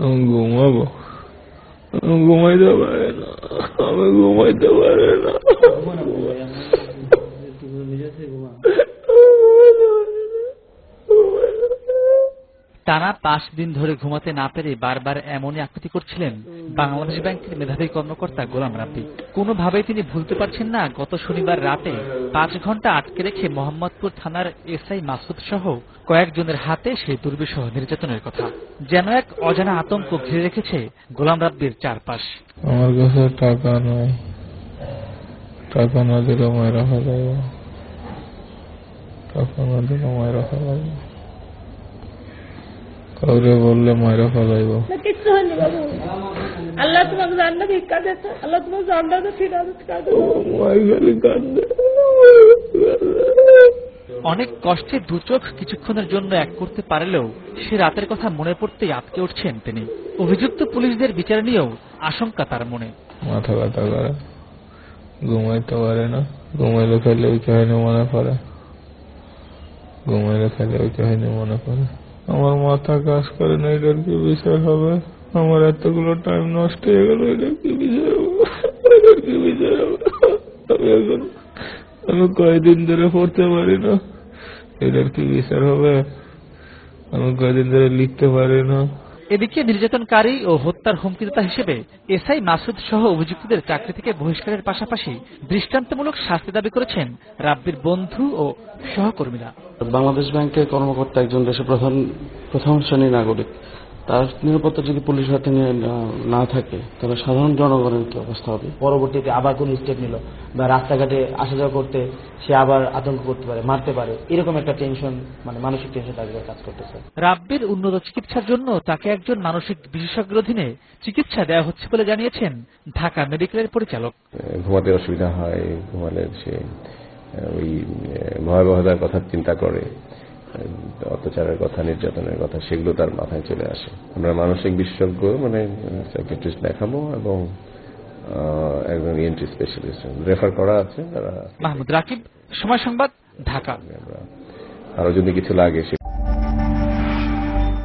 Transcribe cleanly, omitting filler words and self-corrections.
আমি ঘুমাবো, ঘুমাইতে পারে না, আমি ঘুমাইতে পারে না। টানা 5 দিন ধরে ঘুমাতে না পেরে বারবার এমনই আকুতি করছিলেন বাংলাদেশ ব্যাংকের মেধাবী কর্মকর্তা গোলাম রাব্বি। কোনোভাবেই তিনি ভুলতে পারছেন না গত শনিবার রাতে 5 ঘন্টা আটকে রেখে মোহাম্মদপুর থানার এসআই মাসুদ সহ কয়েকজনের হাতে সেই দুর্বিষহ নির্যাতনের কথা। যেন এক অজানা আতঙ্ক ঘিরে রেখেছে গোলাম রাব্বির চারপাশ। আমার কাছে টাকা নাই, টাকা না দিলে মায়েরা ফেলাইব, টাকা না দিলে মায়েরা ফেলাইব, কাউরে বললে মায়েরা ফেলাইব। কিচ্ছু হয়নি বাবু, আল্লাহ তোমাকে জান্নাত ভিক্ষা দিয়েছে, আল্লাহ তোমাকে জান্নাতে ফিরাতে কাঁদে। অনেক কষ্টে দু চোখ কিছুক্ষণের জন্য এক করতে পারলেও সে রাতের কথা মনে পড়তেই আটকে উঠছেন তিনি। অভিযুক্ত পুলিশদের বিচার নিয়েও আশঙ্কা তার মনে। মাথা ব্যথা করে, ঘুমাইতে পারে না, ঘুমাইলে খাইলে ওই কাহিনী মনে পড়ে, ঘুমাইলে খাইলে ওই কাহিনী মনে পড়ে। আমার মাথা কাজ করে না, এটার কি বিষয় হবে? আমার এতগুলো টাইম নষ্ট হয়ে গেল, এটার কি বিষয় হবে? এটার কি বিষয় হবে? আমি কয়েকদিন ধরে পড়তে পারি না, এটার কি বিচার হবে? আমি কয়েকদিন ধরে লিখতে পারি না। এদিকে নির্যাতনকারী ও হত্যার হুমকিদাতা হিসেবে এসআই মাসুদ সহ অভিযুক্তদের চাকরি থেকে বহিষ্কারের পাশাপাশি দৃষ্টান্তমূলক শাস্তি দাবি করেছেন রাব্বির বন্ধু ও সহকর্মীরা। বাংলাদেশ ব্যাংকের কর্মকর্তা একজন দেশের প্রথম শ্রেণীর নাগরিক, তার নিরাপত্তা যদি পুলিশ হাতে না থাকে তাহলে সাধারণ জনগণের কি অবস্থা হবে? পরবর্তীতে আবার কোন স্টেপ নিল বা রাস্তাঘাটে আসা যাওয়া করতে সে আবার আতঙ্ক করতে পারে, মারতে পারে, এরকম একটা টেনশন, মানে মানসিক টেনশন তার কাজ করতেছে। রাব্বির উন্নত চিকিৎসার জন্য তাকে একজন মানসিক বিশেষজ্ঞের অধীনে চিকিৎসা দেওয়া হচ্ছে বলে জানিয়েছেন ঢাকা মেডিকেলের পরিচালক। ঘুমাতে অসুবিধা হয়, ঘুমালে সে ওই ভয়াবহতার কথা চিন্তা করে, অত্যাচারের কথা, নির্যাতনের কথা, সেগুলো তার মাথায় চলে আসে। আমরা মানসিক বিশেষজ্ঞ মানে সাইকিয়াট্রিস্ট দেখাবো এবং একজন ইএনটি স্পেশালিস্ট রেফার করা আছে। মাহমুদ রাকিব, সময় সংবাদ, ঢাকা। আরো যদি কিছু লাগে